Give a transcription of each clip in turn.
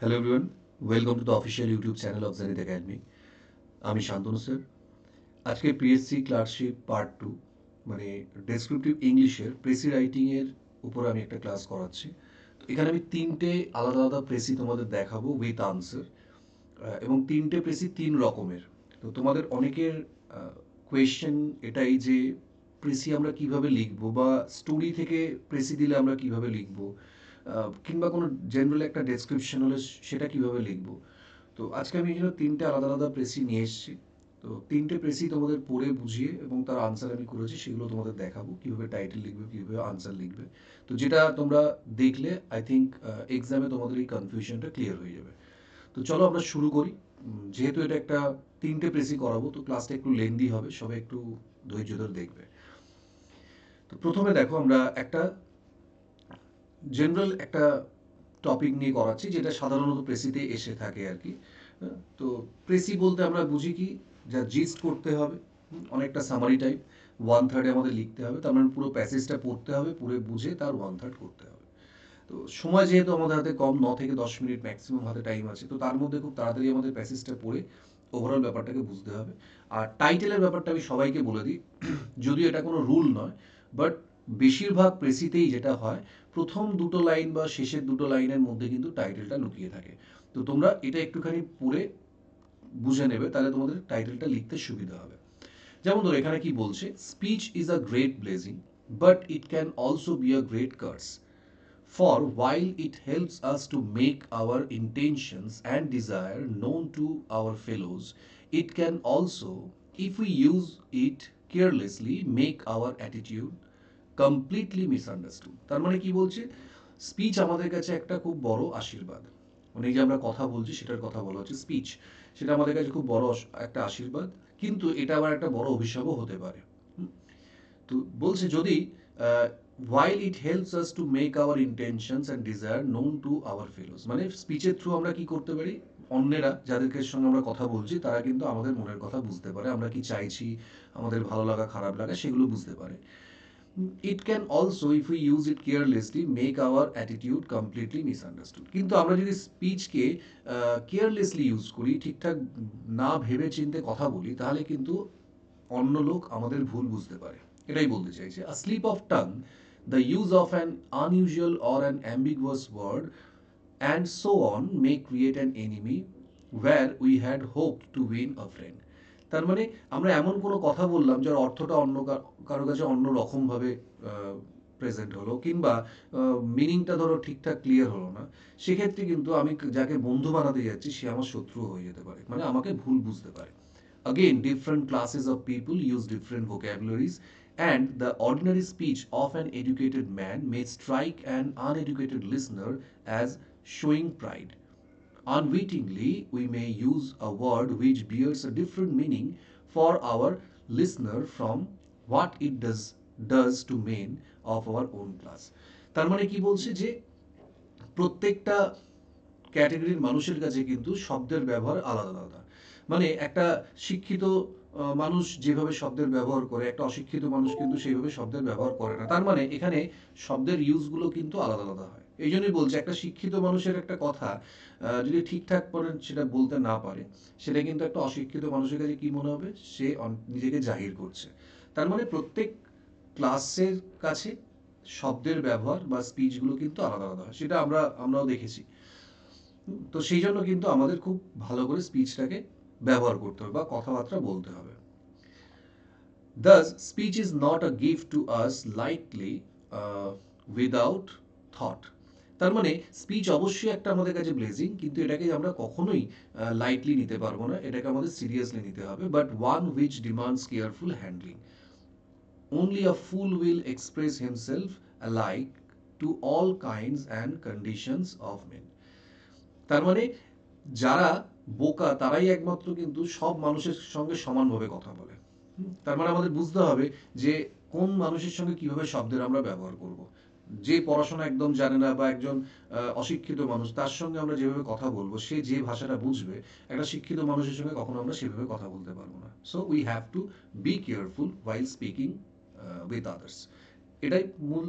Hello everyone, welcome to the official YouTube channel of Zenith Academy. আমি Shantanu sir. আজকে PSC clerkship part 2 মানে descriptive ইংলিশের precis writing এর উপর আমি একটা ক্লাস করাচ্ছি। তো এখানে আমি তিনটে আলাদা আলাদা প্রেসি তোমাদের দেখাবো উইথ আনসার, এবং তিনটে প্রেসি তিন রকমের। তো তোমাদের অনেকের কোয়েশ্চেন এটাই যে প্রেসি আমরা কিভাবে লিখবো, বা স্টোরি থেকে প্রেসি দিলে আমরা কিভাবে লিখবো, কিংবা কোনো জেনারেল একটা ডেসক্রিপশন হলে সেটা কিভাবে লিখবো। তো আজকে আমি এই জন্য তিনটে আলাদা আলাদা প্রেসি নিয়ে এসেছি। তো তিনটে প্রেসি তোমাদের পড়ে বুঝিয়ে এবং তার আনসার আমি করেছি, সেগুলো তোমাদের দেখাবো কিভাবে টাইটেল লিখবে, কিভাবে আনসার লিখবে। তো যেটা তোমরা দেখলে আই থিঙ্ক এক্সামে তোমাদের এই কনফিউশনটা ক্লিয়ার হয়ে যাবে। তো চলো আমরা শুরু করি। যেহেতু এটা একটা তিনটে প্রেসি করাবো, তো ক্লাসটা একটু লেন্দি হবে, সবাই একটু ধৈর্য ধরে দেখবে। তো প্রথমে দেখো, আমরা একটা জেনারেল একটা টপিক নিয়ে করাচ্ছি, যেটা সাধারণত প্রেসিতে এসে থাকে আর কি। তো প্রেসি বলতে আমরা বুঝি কি, যা জিস্ট করতে হবে, অনেকটা সামারি টাইপ। 1/3 আমাদের লিখতে হবে, তার মানে পুরো প্যাসেজটা পড়তে হবে, পুরো বুঝে তার 1/3 করতে হবে। তো সময় যেহেতু আমাদের হাতে কম, 9 থেকে 10 মিনিট ম্যাক্সিমাম হাতে টাইম আছে, তো তার মধ্যে খুব তাড়াতাড়ি আমাদের প্যাসেজটা পড়ে ওভারঅল ব্যাপারটাকে বুঝতে হবে। আর টাইটেলের ব্যাপারটা আমি সবাইকে বলে দিই, যদিও এটা কোনো রুল নয়, বাট বেশিরভাগ প্রেসিতেই যেটা হয়, প্রথম দুটো লাইন বা শেষের দুটো লাইনের মধ্যে কিন্তু টাইটেলটা লুকিয়ে থাকে। তো তোমরা এটা একটুখানি পড়ে বুঝে নেবে, তাহলে তোমাদের টাইটেলটা লিখতে সুবিধা হবে। যেমন ধরো এখানে কি বলছে, speech is a great blessing, but it can also be a great curse. For while it helps us to make our intentions and desire known to our fellows, it can also, if we use it carelessly, make our attitude completely misunderstood. তার মানে কি বলছে, speech আমাদের কাছে একটা খুব বড় আশীর্বাদ। মানে এই যে আমরা কথা বলছি, সেটার কথা বলা হচ্ছে স্পিচ, সেটা আমাদের কাছে খুব বড় একটা আশীর্বাদ, কিন্তু এটা আবার একটা বড় অভিশাপও হতে পারে। তো বলছে যদি while it helps us to make our intentions and desire known to our fellows, মানে স্পিচের থ্রু আমরা কি করতে পারি, অন্যেরা যাদেরকে সঙ্গে আমরা কথা বলছি তারা কিন্তু আমাদের মনের কথা বুঝতে পারে, আমরা কি চাইছি, আমাদের ভালো লাগা খারাপ লাগা সেগুলো বুঝতে পারে। ইট can also, if we use it carelessly, make our attitude completely misunderstood. কিন্তু আমরা যদি স্পিচকে কেয়ারলেসলি ইউজ করি, ঠিকঠাক না ভেবে চিন্তে কথা বলি, তাহলে কিন্তু অন্য লোক আমাদের ভুল বুঝতে পারে। এটাই বলতে চাইছে, a slip of tongue, the use of an unusual or an ambiguous word and so on may create an enemy where we had hoped to win a friend. তার মানে আমরা এমন কোনো কথা বললাম যার অর্থটা অন্য কারো কাছে অন্য রকমভাবে প্রেজেন্ট হলো, কিংবা মিনিংটা ধরো ঠিকঠাক ক্লিয়ার হলো না, সেক্ষেত্রে কিন্তু আমি যাকে বন্ধু বানাতে যাচ্ছি সে আমার শত্রু হয়ে যেতে পারে, মানে আমাকে ভুল বুঝতে পারে। Again, different classes of people use different vocabularies, and the ordinary speech of an educated man may strike an uneducated listener as showing pride. Unwittingly, we may use a word which bears a different meaning for our listener from what it does to men of our own class. তার মানে কি বলছে যে প্রত্যেকটা ক্যাটেগরির মানুষের কাছে কিন্তু শব্দের ব্যবহার আলাদা আলাদা। মানে একটা শিক্ষিত মানুষ যেভাবে শব্দের ব্যবহার করে, একটা অশিক্ষিত মানুষ কিন্তু সেইভাবে শব্দের ব্যবহার করে না। তার মানে এখানে শব্দের ইউজগুলো কিন্তু আলাদা আলাদা হয়। এই জন্যই বলছে, একটা শিক্ষিত মানুষের একটা কথা যদি ঠিকঠাক করে সেটা বলতে না পারে, সেটা কিন্তু একটা অশিক্ষিত মানুষের কাছে কি মনে হবে, সে নিজেকে জাহির করছে। তার মানে প্রত্যেক ক্লাসের কাছে শব্দের ব্যবহার বা স্পিচগুলো কিন্তু আলাদা আলাদা হয়, সেটা আমরাও দেখেছি। তো সেই জন্য কিন্তু আমাদের খুব ভালো করে স্পিচটাকে ব্যবহার করতে হবে বা কথাবার্তা বলতে হবে। Thus, speech is not a gift to us lightly without thought. তার মানে স্পিচ অবশ্যই একটা আমাদের কাছে ব্লেজিং, কিন্তু এটাকে আমরা কখনোই লাইটলি নিতে পারবো না, এটাকে আমাদের সিরিয়াসলি নিতে হবে, but one which demands careful handling. Only a fool will express himself alike to all kinds and conditions of men. তার মানে যারা বোকা তারাই একমাত্র কিন্তু সব মানুষের সঙ্গে সমানভাবে কথা বলে। তার মানে আমাদের বুঝতে হবে যে কোন মানুষের সঙ্গে কিভাবে শব্দের আমরা ব্যবহার করব। যে পড়াশোনা একদম জানে না বা একজন অশিক্ষিত মানুষ, তার সঙ্গে আমরা যেভাবে কথা বলবো, সে যে ভাষাটা বুঝবে, একটা শিক্ষিত মানুষের সঙ্গে কখনো আমরা সেভাবে কথা বলতে পারবো না। So we have to be careful while speaking with others. এটাই মূল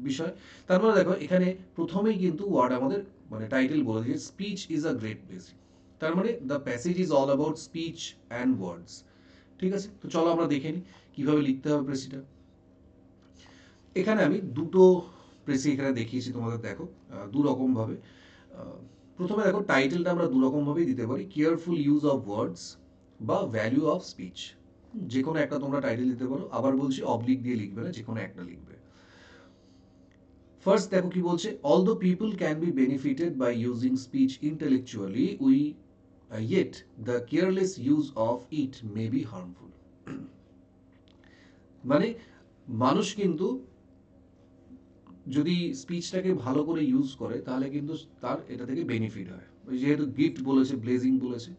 বিষয়। তারপরে দেখো এখানে প্রথমেই কিন্তু ওয়ার্ড আমাদের মানে টাইটেল বলে যে speech is a great blessing. তার মানে the passage is all about speech and words. ঠিক আছে, তো চলো আমরা দেখে নিই কীভাবে লিখতে হবে প্রেসিটা। এখানে আমি দুটো প্রেসি এখানে দেখিয়েছি তোমাদের, দেখো দু রকমভাবে। প্রথমে দেখো টাইটেলটা আমরা দু রকমভাবেই দিতে পারি, কেয়ারফুল ইউজ অফ ওয়ার্ডস বা ভ্যালু অফ স্পিচ। যে কোনো একটা তোমরা টাইটেল দিতে পারো, আবার বলছি অবলিক দিয়ে লিখবে না, যে কোনো একটা লিখবে। ফার্স্ট দেখো কি বলছে, although people can be benefited by using speech intellectually yet the careless use of it may be harmful. মানে মানুষ কিন্তু যদি স্পিচটাকে ভালো করে ইউজ করে তাহলে কিন্তু তার এটা থেকে বেনিফিট হয়, যেহেতু গিফট বলেছে, ব্লেজিং বলেছে।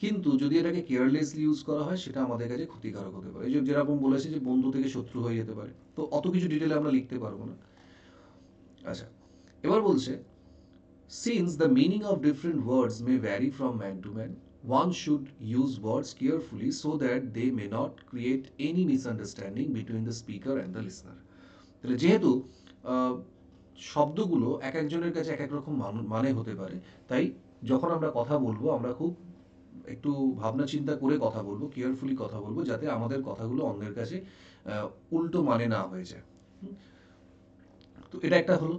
কিন্তু যদি এটাকে কেয়ারলেসলি ইউজ করা হয় সেটা আমাদের কাছে ক্ষতিকারক হতে পারে। এই যে যেরকম বলেছে যে বন্ধু থেকে শত্রু হয়ে যেতে পারে, তো অত কিছু ডিটেলে আমরা লিখতে পারবো না। আচ্ছা, এবার বলছে since the meaning of different words may vary from man to man, one should use words carefully so that they may not create any misunderstanding between the speaker and the listener. তাহলে যেহেতু শব্দগুলো এক একজনের কাছে এক এক রকম মানে হতে পারে, তাই যখন আমরা কথা বলবো আমরা খুব একটু ভাবনা চিন্তা করে কথা বলবো, কেয়ারফুলি কথা বলবো, যাতে আমাদের কথাগুলো অন্যের কাছে উল্টো মানে না হয়ে যায়। তো এটা একটা হলো।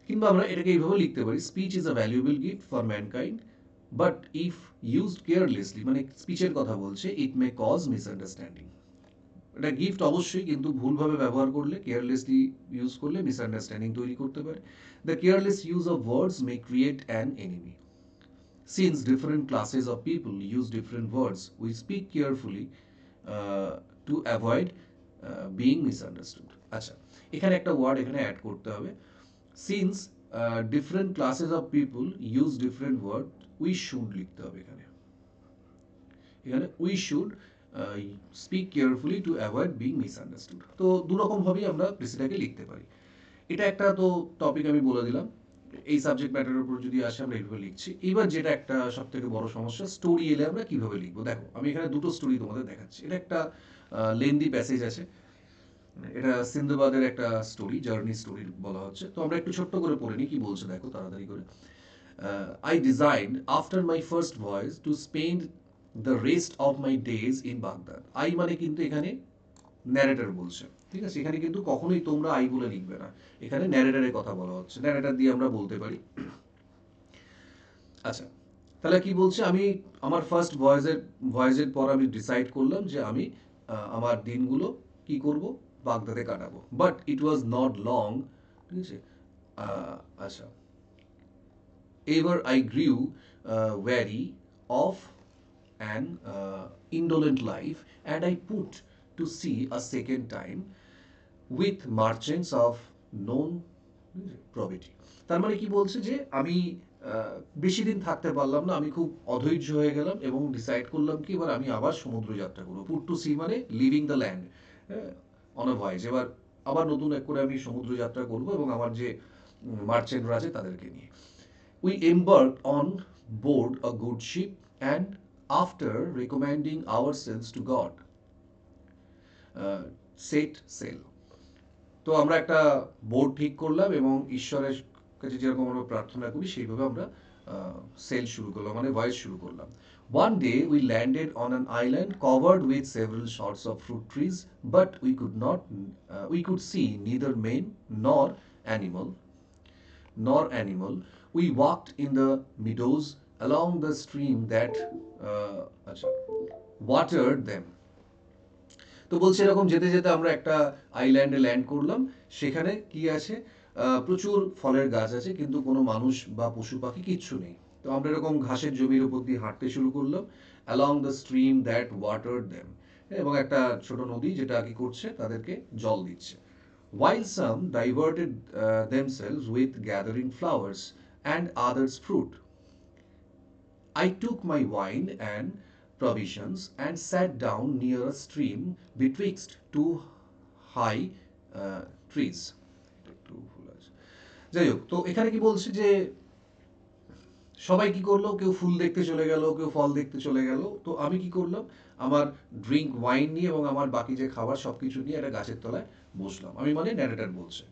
কিংবা আমরা এটাকে এইভাবে লিখতে পারি, speech is a valuable gift for mankind but if used carelessly, মানে স্পিচের কথা বলছে, ইট মে কজ মিসআন্ডারস্ট্যান্ডিং। এটা গিফট অবশ্যই, কিন্তু ভুলভাবে ব্যবহার করলে, কেয়ারলেসলি ইউজ করলে মিসআন্ডারস্ট্যান্ডিং তৈরি করতে পারে। The careless use of words may create an enemy. Since different classes of people use different words, we speak carefully to avoid being misunderstood. আচ্ছা, এখানে একটা ওয়ার্ড এখানে অ্যাড করতে হবে। Since different classes of people use different words, we should লিখতে হবে এখানে। এখানে we should speak carefully to avoid being misunderstood। তো দুরকমভাবেই আমরা প্রেসিটাকে লিখতে পারি। এটা একটা তো টপিক আমি বলে দিলাম। এই সাবজেক্ট ম্যাটারের উপর যদি আসে আমরা এইভাবে লিখছি। এবার যেটা একটা সব থেকে বড় সমস্যা, স্টোরি এলে আমরা কিভাবে লিখবো। দেখো আমি এখানে দুটো স্টোরি তোমাদের দেখাচ্ছি। এটা একটা লেন্দি প্যাসেজ আছে, এটা সিন্দবাদের একটা স্টোরি, জার্নি স্টোরি বলা হচ্ছে। তো আমরা একটু ছোট্ট করে পড়ে নিই কি বলছে, দেখো তাড়াতাড়ি করে। I design after my first voice to spend the rest of my days in Baghdad. I মানে কিন্তু এখানে ন্যারেটর বলছে, ঠিক আছে? এখানে কিন্তু কখনোই তোমরা আই বলে লিখবে না, এখানে ন্যারেটরের কথা বলা হচ্ছে, ন্যারেটর দিয়ে আমরা বলতে পারি। আচ্ছা, তাহলে কি বলছে, আমি আমার ফার্স্ট ভয়েসের পর আমি ডিসাইড করলাম যে আমি আমার দিনগুলো কি করব, বাগদাদে কাটাবো। But it was not long, ঠিক আছে? আচ্ছা, ever I গ্রিউ worry of an indolent life and I put to sea a second time with merchants of known probity। তার মানে কি বলছে যে আমি বেশি দিন থাকতে পারলাম না, আমি খুব অধৈর্য হয়ে গেলাম এবং ডিসাইড করলাম কি এবার আমি আবার সমুদ্র যাত্রা করবো। পুট টু সি মানে living the land on a voice. এবার আবার নতুন এক করে আমি সমুদ্র যাত্রা করবো এবং আমার যে মার্চেন্টরা আছে তাদেরকে নিয়ে। We embarked on board a good ship and after recommending ourselves to God set sail। তো আমরা একটা বোর্ড ঠিক করলাম এবং ঈশ্বরের কাছে যেরকম আমরা প্রার্থনা করি সেইভাবে আমরা সেল শুরু করলাম, মানে ভয়েস শুরু করলাম। One day we landed on an island covered with several sorts of fruit trees, but we could see neither man nor animal. We walked in the meadows along the stream that watered them। তো বলছে এরকম যেতে যেতে আমরা একটা আইল্যান্ডে land করলাম, সেখানে কি আছে, প্রচুর ফলের গাছ আছে, কিন্তু কোনো মানুষ বা পশু পাখি কিচ্ছু নেই। তো আমরা এরকম ঘাসের জমির উপর দিয়ে হাঁটতে শুরু করলাম, along the stream that watered them, এবং একটা ছোট নদী যেটা কি করছে, তাদেরকে জল দিচ্ছে। While some diverted themselves with gathering flowers and others fruit, I took my wine and provisions and sat down near a stream betwixt two high trees। যাই হোক, তো এখানে কি বলছে যে সবাই কি করলো, কেউ ফুল দেখতে চলে গেল, কেউ ফল দেখতে চলে গেল। তো আমি কি করলাম, আমার ড্রিঙ্ক ওয়াইন নিয়ে এবং আমার বাকি যে খাবার সবকিছু নিয়ে একটা গাছের তলায় বসলাম। আমি মানে ন্যারেটর বলছে।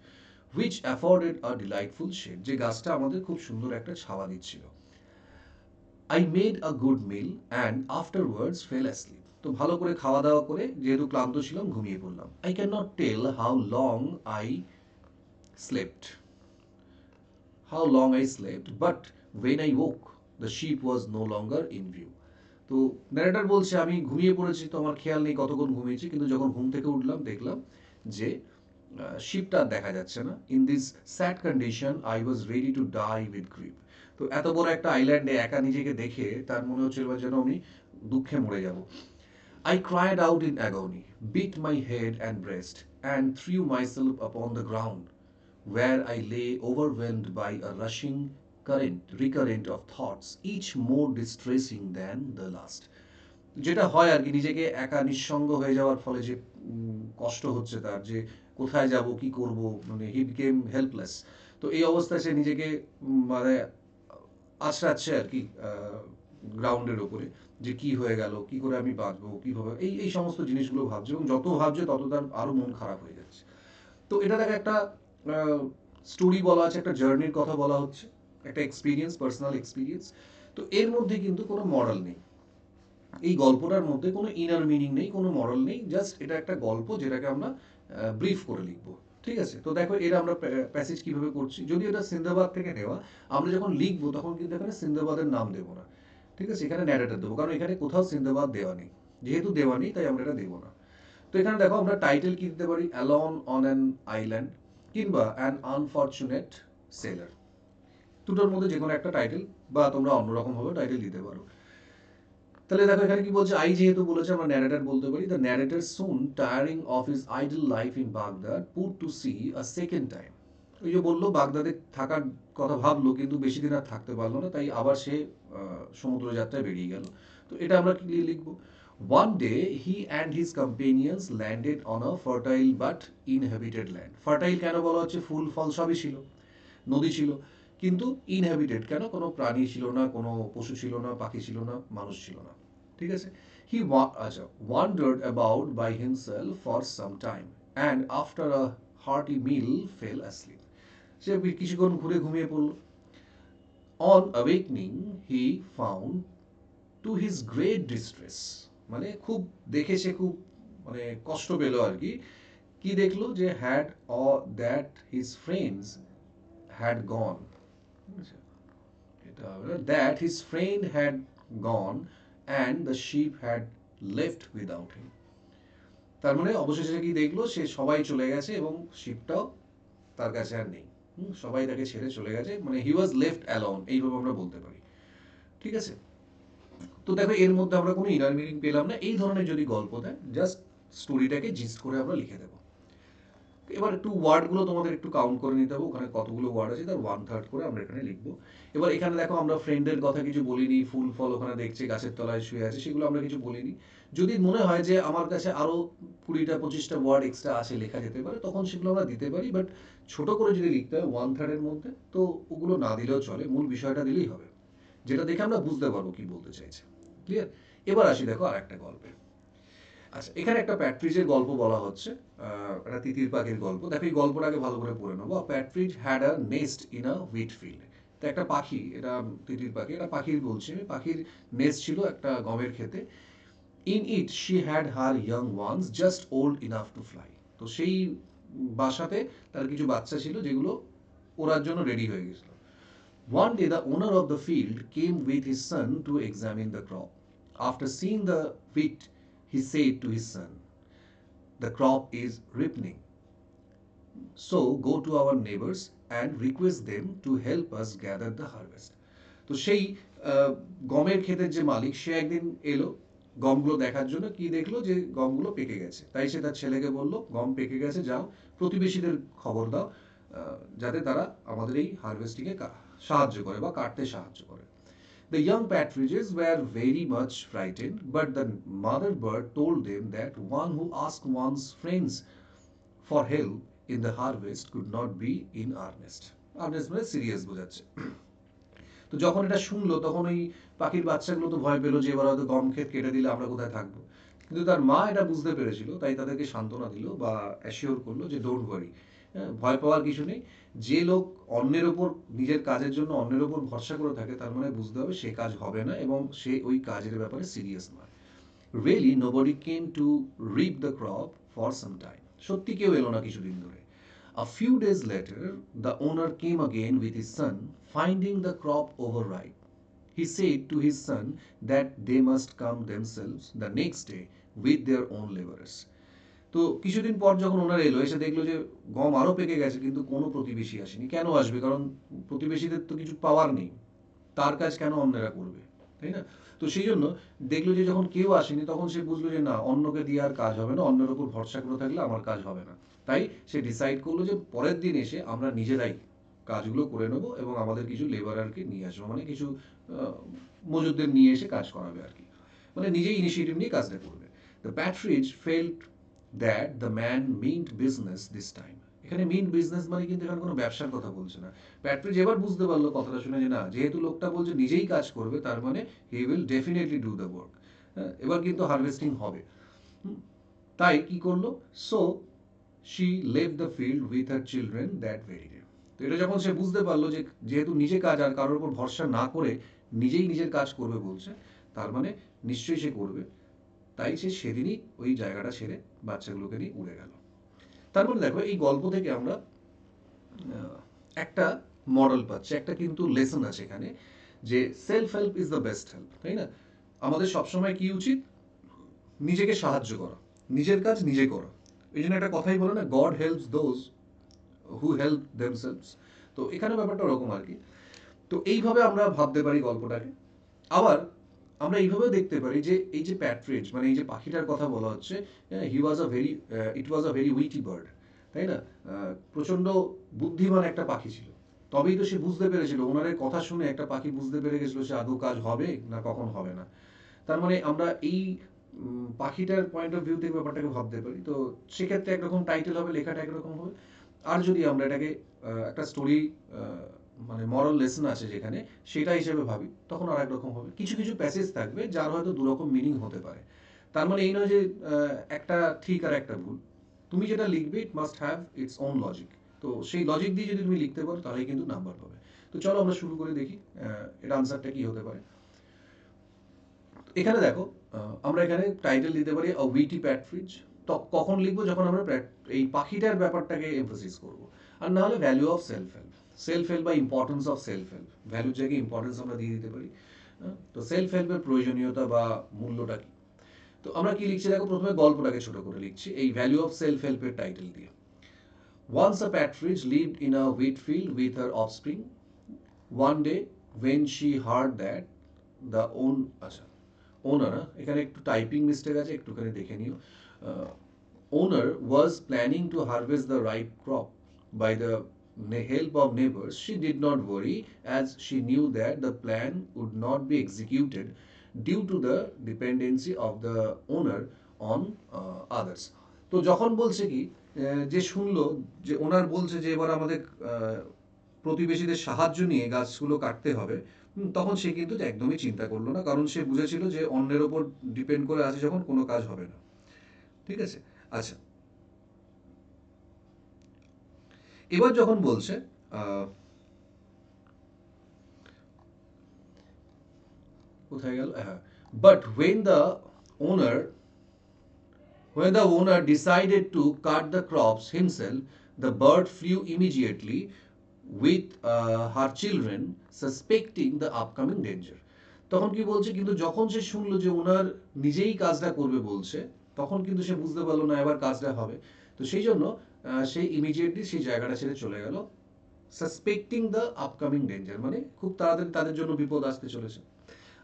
which afforded a delightful shade, যে গাছটা আমাদের খুব সুন্দর একটা ছাওয়া দিচ্ছিল। I made a good meal and afterwards fell asleep. তো ভালো করে খাওয়া দাওয়া করে যেহেতু ক্লান্ত ছিলাম ঘুমিয়ে পড়লাম। I cannot tell slept how long I slept, but when I woke, the sheep was no longer in view. তো ন্যারেটর বলছে আমি ঘুমিয়ে পড়েছি, তো আমার খেয়াল নেই কতক্ষণ ঘুমিয়েছি, কিন্তু যখন ঘুম থেকে উঠলাম দেখলাম যে শিপটা দেখা যাচ্ছে না। In this sad condition I was ready to die with grief. তো এত বড় একটা আইল্যান্ডে একা নিজেকে দেখে তার মনে হচ্ছিল যেন আমি দুঃখে মরে যাব। I cried out in agony, beat my head and breast, and threw myself upon the ground, where I lay overwhelmed by a rushing recurrent of thoughts, each more distressing than the last. যেটা হয় আর কি, নিজেকে একা নিঃসঙ্গ হয়ে যাওয়ার ফলে যে কষ্ট হচ্ছে তার, যে কোথায় যাব কি করব, মানে হি বিকেম হেল্পলেস। তো এই অবস্থায় সে নিজেকে মানে আছড়াচ্ছে আর কি গ্রাউন্ডের ওপরে, যে কি হয়ে গেল, কি করে আমি বাঁচবো, কিভাবে, এই সমস্ত জিনিসগুলো ভাবছে, এবং যত ভাবছে তত তার আরো মন খারাপ হয়ে যাচ্ছে। তো এটা দেখে একটা স্টোরি বলা আছে, একটা জার্নির কথা বলা হচ্ছে, একটা এক্সপিরিয়েন্স, পার্সোনাল এক্সপিরিয়েন্স। তো এর মধ্যে কিন্তু কোনো মরাল নেই, এই গল্পটার মধ্যে কোনো ইনার মিনিং নেই, কোনো মরাল নেই, জাস্ট এটা একটা গল্প যেটাকে আমরা ব্রিফ করে লিখবো। ঠিক আছে, তো দেখো এর আমরা প্যাসেজ কিভাবে করছি। যদি এটা সিন্দাবাদ থেকে নেওয়া, আমরা যখন লিখবো তখন কিন্তু এখানে সিন্দাবাদের নাম দেবো না। ঠিক আছে, এখানে ন্যারেটর দেবো, কারণ এখানে কোথাও সিন্দাবাদ দেওয়া নেই। যেহেতু দেওয়া নেই তাই আমরা এটা দেবো না। তো এখানে দেখো আমরা টাইটেল কি দিতে পারি, অ্যালন অন অ্যান আইল্যান্ড, কিংবা অ্যান আনফরচুনেট সেলার। দুটোর মধ্যে যে কোনো একটা টাইটেল, বা তোমরা অন্যরকম ভাবে টাইটেল দিতে পারো। তাহলে দেখো এখানে কি বলছে, আই যেহেতু বলেছে আমরা ন্যারেটর বলতে পারি। The narrator soon tiring of his idle life in Baghdad put to sea a second time. ওই যে বললো বাগদাদে থাকার কথা ভাবলো, কিন্তু বেশি দিন আর থাকতে পারলো না, তাই আবার সে সমুদ্র যাত্রায় বেরিয়ে গেল। তো এটা আমরা কি লিখবো, one day he and his companions landed on a fertile but inhabited land. Fertile কেন বলা হচ্ছে, ফুল ফল সবই ছিল, নদী ছিল, কিন্তু ইনহ্যাবিটেড কেন, কোনো প্রাণী ছিল না, কোনো পশু ছিল না, পাখি ছিল না, মানুষ ছিল না। ঠিক আছে, হি আচ্ছা, wandered about by himself for some time and after a hearty meal fell asleep. সে কিছুক্ষণ ঘুরে ঘুমিয়ে পড়ল। On awakening he found to his great distress, মানে খুব দেখে সে খুব মানে কষ্ট পেল আর কি। কি দেখলো, যে had or that his friends had gone, that his friend had gone and the sheep had left without him. তার মানে অবশেষে কি দেখলো, সে সবাই চলে গেছে এবং শিপটাও তার কাছে আর নেই। সবাই তাকে ছেড়ে চলে গেছে, মানে হি ওয়াজ লেফট অ্যালোন, এইভাবে আমরা বলতে পারি। ঠিক আছে, তো দেখো এর মধ্যে আমরা কোনো ইনার মিনিং পেলাম না। এই ধরনের যদি গল্প দেয়, জাস্ট স্টোরিটাকে জিস্ট করে আমরা লিখে দেবো। এবার একটু ওয়ার্ডগুলো তোমাদের একটু কাউন্ট করে নিতে হবে, ওখানে কতগুলো ওয়ার্ড আছে তার 1/3 করে আমরা এখানে লিখবো। এবার এখানে দেখো আমরা ফ্রেন্ডের কথা কিছু বলিনি, ফুল ফল ওখানে দেখছে গাছের তলায় শুয়ে আছে, সেগুলো আমরা কিছু বলিনি। যদি মনে হয় যে আমার কাছে আরো 20টা 25টা ওয়ার্ড এক্সট্রা আছে, লেখা যেতে পারে, তখন সেগুলো আমরা দিতে পারি। বাট ছোট করে যদি লিখতে হয় 1/3 এর মধ্যে, তো ওগুলো না দিলেও চলে, মূল বিষয়টা দিলেই হবে, যেটা দেখে আমরা বুঝতে পারবো কি বলতে চাইছে। ক্লিয়ার? এবার আসি দেখো আর একটা গল্পে। আচ্ছা, এখানে একটা প্যাট্রিজের গল্প বলা হচ্ছে, একটা তিতির পাখির গল্প। দেখো এই গল্পটাকে ভালো করে পড়ে নেবো। Partridge had a nest in a wheat field. তো একটা পাখি, এটা তিতির পাখি, এটা পাখির বলছি আমি, পাখির নেস্ট ছিল একটা গমের খেতে। In it she had her young ones just old enough to fly. তো সেই বাসাতে তার কিছু বাচ্চা ছিল যেগুলো ওড়ার জন্য রেডি হয়ে গেছিল। One day, the owner of the field came with his son to examine the crop. After seeing the wheat, he said to his son, the crop is ripening. So go to our neighbors and request them to help us gather the harvest. তো সেই গমের ক্ষেতের যে মালিক, সে একদিন এলো গমগুলো দেখার জন্য। কি দেখলো, যে গমগুলো পেকে গেছে। তাই সে তার ছেলেকে বলল, গম পেকে গেছে, যাও প্রতিবেশীদের খবর দাও, যাতে তারা আমাদের এই হারভেস্টিংয়ে সাহায্য করে বা কাটতে সাহায্য করে। The young partridges were very much frightened, but the mother bird told them that one who asked one's friends for help in the harvest could not be in earnest. Earnest মানে সিরিয়াস বোঝাচ্ছে। তো যখন এটা শুনলো, তখন ওই পাখির বাচ্চাগুলো তো ভয় পেলো যে এবার হয়তো গম ক্ষেত কেটে দিলে আমরা কোথায় থাকবো। কিন্তু তার মা এটা বুঝতে পেরেছিল, তাই তাদেরকে সান্ত্বনা দিল বা অ্যাসিওর করলো যে ডোন্ট ওয়ারি, হ্যাঁ, ভয় পাওয়ার কিছু নেই। যে লোক অন্যের ওপর নিজের কাজের জন্য অন্যের ওপর ভরসা করে থাকে তার মানে বুঝতে হবে সে কাজ হবে না এবং সে ওই কাজের ব্যাপারে সিরিয়াস নয়। Really, nobody came to reap the crop for some time. সত্যি কেউ এলো না কিছুদিন ধরে। A few days later, the owner came again with his son, finding the crop overripe. He said to his son that they must come themselves the next day with their own laborers. তো কিছুদিন পর যখন ওনার এলো এসে দেখলো যে গম আরো পেকে গেছে কিন্তু কোনো প্রতিবেশী আসেনি। কেন আসবে? কারণ প্রতিবেশীদের তো কিছু পাওয়ার নেই। তার কাজ কেন অন্যেরা করবে, তাই না? তো সেই জন্য দেখলো যে যখন কেউ আসেনি তখন সে বুঝলো যে না, অন্যকে দিয়ে আর কাজ হবে না, অন্যের উপর ভরসা করে থাকলে আমার কাজ হবে না। তাই সে ডিসাইড করলো যে পরের দিন এসে আমরা নিজেরাই কাজগুলো করে নেবো এবং আমাদের কিছু লেবারারকে নিয়ে আসবো, মানে কিছু মজুরদের নিয়ে এসে কাজ করাবে আর কি, মানে নিজেই ইনিশিয়েটিভ নিয়ে কাজটা করবে। The partridge felt that the man mint business this time. এখানে মিন্ট বিজনেস মানে কিন্তু এখানে কোনো ব্যবসার কথা বলছে না। প্যাট্রিজ এবার বুঝতে পারলো কথাটা শুনে যে না, যেহেতু লোকটা বলছে নিজেই কাজ করবে তার মানে he will definitely do the work. এবার কিন্তু হারভেস্টিং হবে। তাই কি করলো? So she left the filled with her children that very day. তো এটা যখন সে বুঝতে পারলো যে যেহেতু নিজে কাজ আর কারোর উপর ভরসা না করে নিজেই নিজের কাজ করবে বলছে, তার মানে নিশ্চয়ই সে করবে। তাই সে সেদিনই ওই জায়গাটা ছেড়ে বাচ্চাগুলোকে নিয়ে উড়ে গেল। তার মানে দেখো এই গল্প থেকে আমরা একটা মডেল পাচ্ছি, একটা কিন্তু লেসন আছে এখানে যে self help is the best help, তাই না? আমাদের সবসময় কি উচিত? নিজেকে সাহায্য করা, নিজের কাজ নিজে করা। এই জন্য একটা কথাই বলে না, god helps those who help themselves. তো এখানে ব্যাপারটা ওরকম আর কি। তো এইভাবে আমরা ভাবতে পারি গল্পটাকে। আবার আমরা এইভাবেও দেখতে পারি যে এই যে প্যাট্রিজ মানে এই যে পাখিটার কথা বলা হচ্ছে, he was a very it was a very witty bird, তাই না? প্রচণ্ড বুদ্ধিমান একটা পাখি ছিল। তবেই তো সে বুঝতে পেরেছিল, ওনারের কথা শুনে একটা পাখি বুঝতে পেরে গেছিল সে আদৌ কাজ হবে না কখন হবে না। তার মানে আমরা এই পাখিটার পয়েন্ট অফ ভিউ থেকে ব্যাপারটাকে ভাবতে পারি। তো সেক্ষেত্রে একরকম টাইটেল হবে, লেখাটা একরকম হবে। আর যদি আমরা এটাকে একটা স্টোরি মানে মরাল লেসন আছে যেখানে, সেটা হিসেবে ভাবি তখন আর একরকম হবে। কিছু কিছু প্যাসেজ থাকবে যার হয়তো দুরকম মিনিং হতে পারে। তার মানে এই নয় যে একটা ঠিক আর একটা ভুল। তুমি যেটা লিখবে it must have its own logic. তো সেই লজিক দিয়ে যদি তুমি লিখতে পারো তাহলে কিন্তু নাম্বার পাবে। তো চলো আমরা শুরু করে দেখি এটা আনসারটা কি হতে পারে। এখানে দেখো আমরা এখানে টাইটেল দিতে পারি আ উইটি প্যাট্রিজ। তো কখন লিখবো? যখন আমরা এই পাখিটার ব্যাপারটাকে এমফাসিস করব। আর না হলে value of self help, self help বা ইম্পর্টেন্স অফ সেলফ হেল্প, ভ্যালুর জায়গায় ইম্পর্টেন্স আমরা দিয়ে দিতে পারি। তো সেলফ হেল্পের প্রয়োজনীয়তা বা মূল্যটা কি। তো আমরা কি লিখছি দেখো, প্রথমে গল্পটাকে ছোট করে লিখছি এই ভ্যালু অফ সেলফ হেল্পের টাইটেল দিয়ে। Once a partridge lived in a wheat field with her offspring. One day when she heard that the আচ্ছা ওনার, এখানে একটু টাইপিং মিস্টেক আছে, একটুখানি দেখে নিও। Owner was planning to harvest the right crop by the help of neighbors. She did not worry as she knew that the plan would not be executed due to the dependency of the owner on others. তো যখন বলছে কি যে শুনলো যে ওনার বলছে যে এবার আমাদের প্রতিবেশীদের সাহায্য নিয়ে গাছগুলো কাটতে হবে, তখন সে কিন্তু একদমই চিন্তা করলো না, কারণ সে বুঝেছিল যে অন্যের ওপর ডিপেন্ড করে আছে যখন কোনো কাজ হবে না। ঠিক আছে? আচ্ছা, এবার যখন বলছে কোথায় গেল, হ্যাঁ, but owner when the owner decided to cut the crops himself, the bird flew immediately with her children, suspecting the upcoming danger. তখন কি বলছে, কিন্তু যখন সে শুনলো যে ওনার নিজেই কাজটা করবে বলছে, তখন কিন্তু সে বুঝতে পারলো না এবার কাজটা হবে। তো সেই জন্য সে ইমিডিয়েটলি সেই জায়গাটা ছেড়ে চলে গেল, সাসপেক্টিং দ্য আপকামিং ডেঞ্জার, মানে খুব তাড়াতাড়ি তাদের জন্য বিপদ আসতে চলেছে।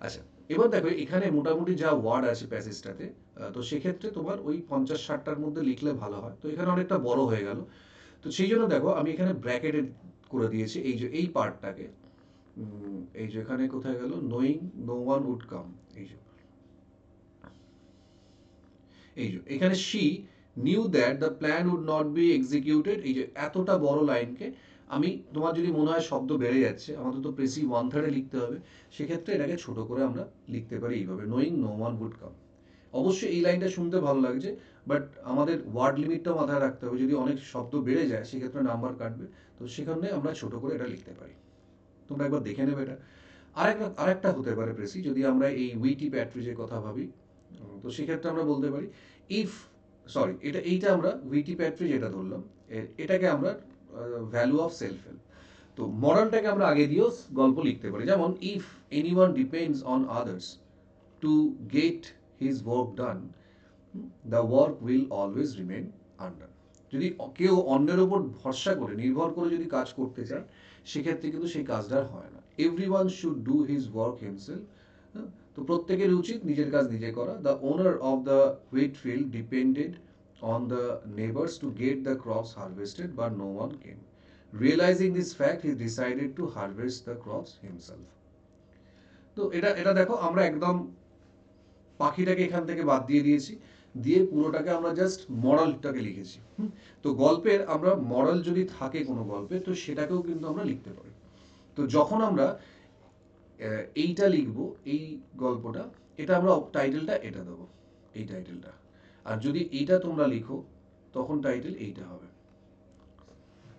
আচ্ছা, এবার দেখো এখানে মোটামুটি যা ওয়ার্ড আছে প্যাসেজটাতে, তো সেক্ষেত্রে তোমার ওই 50-60টার মধ্যে লিখলে ভালো হয়। তো এখানে অনেকটা বড় হয়ে গেল। তো সেই জন্য দেখো আমি এখানে ব্র্যাকেটেড করে দিয়েছি এই যে এই পার্টটাকে। এই যে এখানে কোথায় গেল, knowing no one would come, এই যে এখানে she knew that the plan would not be executed. এই যে এতটা বড় লাইনকে আমি, তোমার যদি মনে হয় শব্দ বেড়ে যাচ্ছে, আমাদের তো প্রেসি 1/3 লিখতে হবে, সেক্ষেত্রে এটাকে ছোট করে আমরা লিখতে পারি এইভাবে, knowing no one would come. অবশ্যই এই লাইনটা শুনতে ভালো লাগছে, বাট আমাদের ওয়ার্ড লিমিটটা মাথায় রাখতে হবে, যদি অনেক শব্দ বেড়ে যায় সেক্ষেত্রে নাম্বার কাটবে, তো সেখানে আমরা ছোট করে এটা লিখতে পারি। তোমরা একবার দেখে নেবে এটা। আরেকটা হতে পারে প্রেসি, যদি আমরা এই উইটি প্যাট্রিজের কথা ভাবি, তো সেক্ষেত্রে আমরা বলতে পারি ইফ, সরি এইটা আমরা উইটি প্যাট্রিজ এটা ধরলাম, এটাকে আমরা ভ্যালু অফ সেলফ হেল্প। তো মরালটাকে আমরা আগে দিয়েও গল্প লিখতে পারি, যেমন if anyone depends on others to get his work done, the work will always remain undone. যদি কেউ অন্যের ওপর ভরসা করে নির্ভর করে যদি কাজ করতে চায়, সেক্ষেত্রে কিন্তু সেই কাজটা আর হয় না। Everyone should do his work himself. তো প্রত্যেকের উচিত নিজের কাজ নিজে করা। The owner of the wheat field depended on the neighbours to get the crops harvested, but no one came. Realising this fact he decided to harvest the crops himself. তো এটা এটা দেখো, আমরা একদম পাখিটাকে এখান থেকে বাদ দিয়ে দিয়েছি, দিয়ে পুরোটাকে আমরা জাস্ট মরালটাকে লিখেছি। তো গল্পের আমরা মরাল যদি থাকে কোনো গল্পে, তো সেটাকেও কিন্তু আমরা লিখতে পারি। তো যখন আমরা এইটা লিখবো, এই গল্পটা, এটা আমরা টাইটেলটা এটা দেবো, এই টাইটেলটা। আর যদি এইটা তোমরা লিখো, তখন টাইটেল এইটা হবে,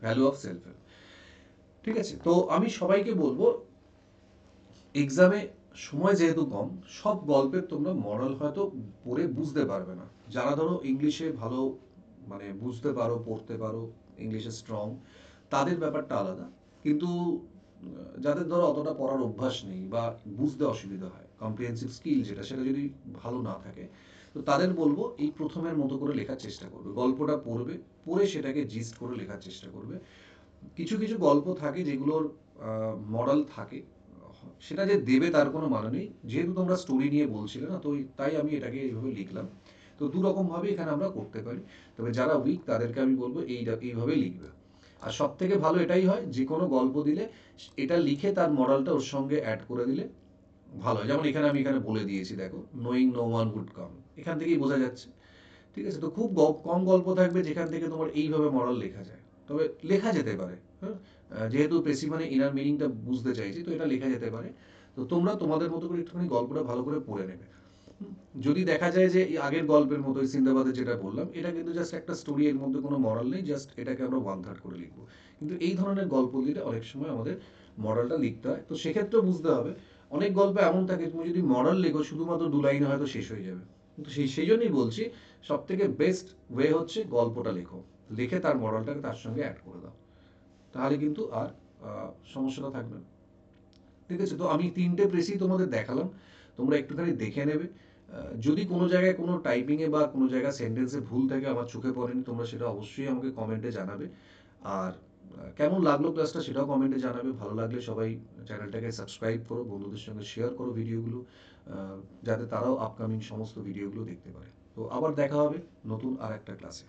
ভ্যালু অফ সেলফ হেল্প। ঠিক আছে? তো আমি সবাইকে বলবো, এক্সামে সময় যেহেতু কম, সব গল্পের তোমরা মরাল হয়তো পড়ে বুঝতে পারবে না। যারা ধরো ইংলিশে ভালো, মানে বুঝতে পারো, পড়তে পারো, ইংলিশে স্ট্রং, তাদের ব্যাপারটা আলাদা। কিন্তু যাদের ধরো অতটা পড়ার অভ্যাস নেই বা বুঝতে অসুবিধা হয়, কম্প্রিহেন্সিভ স্কিল যেটা, সেটা যদি ভালো না থাকে, তো তাদের বলবো এই প্রথমের মতো করে লেখার চেষ্টা করবে, গল্পটা পড়বে, পড়ে সেটাকে জিস্ট করে লেখার চেষ্টা করবে। কিছু কিছু গল্প থাকে যেগুলোর মরাল থাকে, সেটা যে দেবে তার কোনো মানে নেই, যেহেতু তোমরা স্টোরি নিয়ে বলছিলে না, তো তাই আমি এটাকে এইভাবে লিখলাম। তো দু রকমভাবে এখানে আমরা করতে পারি। তবে যারা উইক তাদেরকে আমি বলবো এইভাবেই লিখবে। আর সব থেকে ভালো এটাই হয়, যে কোনো গল্প দিলে এটা লিখে তার মরালটা ওর সঙ্গে অ্যাড করে দিলে ভালো হয়। যেমন এখানে আমি এখানে বলে দিয়েছি, দেখো, knowing no one would come, এখান থেকেই বোঝা যাচ্ছে। ঠিক আছে? তো খুব কম গল্প থাকবে যেখান থেকে তোমার এইভাবে মরাল লেখা যায়, তবে লেখা যেতে পারে। হ্যাঁ, যেহেতু বেশি মানে ইনার মিনিংটা বুঝতে চাইছি, তো এটা লেখা যেতে পারে। তো তোমরা তোমাদের মতো করে একটুখানি গল্পটা ভালো করে পড়ে নেবে। যদি দেখা যায় যে এই আগের গল্পের মতো সিন্দাবাদের যেটা বললাম, এটা কিন্তু জাস্ট একটা স্টোরি, এর মধ্যে কোনো মরাল নেই, জাস্ট এটাকে আমরা ওয়ান থার্ড করে লিখবো। কিন্তু এই ধরনের গল্প দিলে অনেক সময় আমাদের মরালটা লিখতে হয়, তো সেক্ষেত্রেও বুঝতে হবে। অনেক গল্প এমন থাকে, তুমি যদি মরাল লেখো শুধুমাত্র 2 লাইনে হয়তো শেষ হয়ে যাবে। কিন্তু সেই জন্যই বলছি, সব থেকে বেস্ট ওয়ে হচ্ছে গল্পটা লেখো, লিখে তার মরালটাকে তার সঙ্গে অ্যাড করে দাও, তাহলে কিন্তু আর সমস্যাটা থাকবে না। ঠিক আছে? তো আমি 3টে প্রেসই তোমাদের দেখালাম, তোমরা একটুখানি দেখে নেবে। যদি কোনো জায়গায় কোনো টাইপিংয়ে বা কোনো জায়গায় সেন্টেন্সে ভুল থাকে, আমার চোখে পড়েনি, তোমরা সেটা অবশ্যই আমাকে কমেন্টে জানাবে। আর কেমন লাগলো ক্লাসটা সেটাও কমেন্টে জানাবে। ভালো লাগলে সবাই চ্যানেলটাকে সাবস্ক্রাইব করো, বন্ধুদের সঙ্গে শেয়ার করো ভিডিওগুলো, যাতে তারাও আপকামিং সমস্ত ভিডিওগুলো দেখতে পারে। তো আবার দেখা হবে নতুন আর একটা ক্লাসে।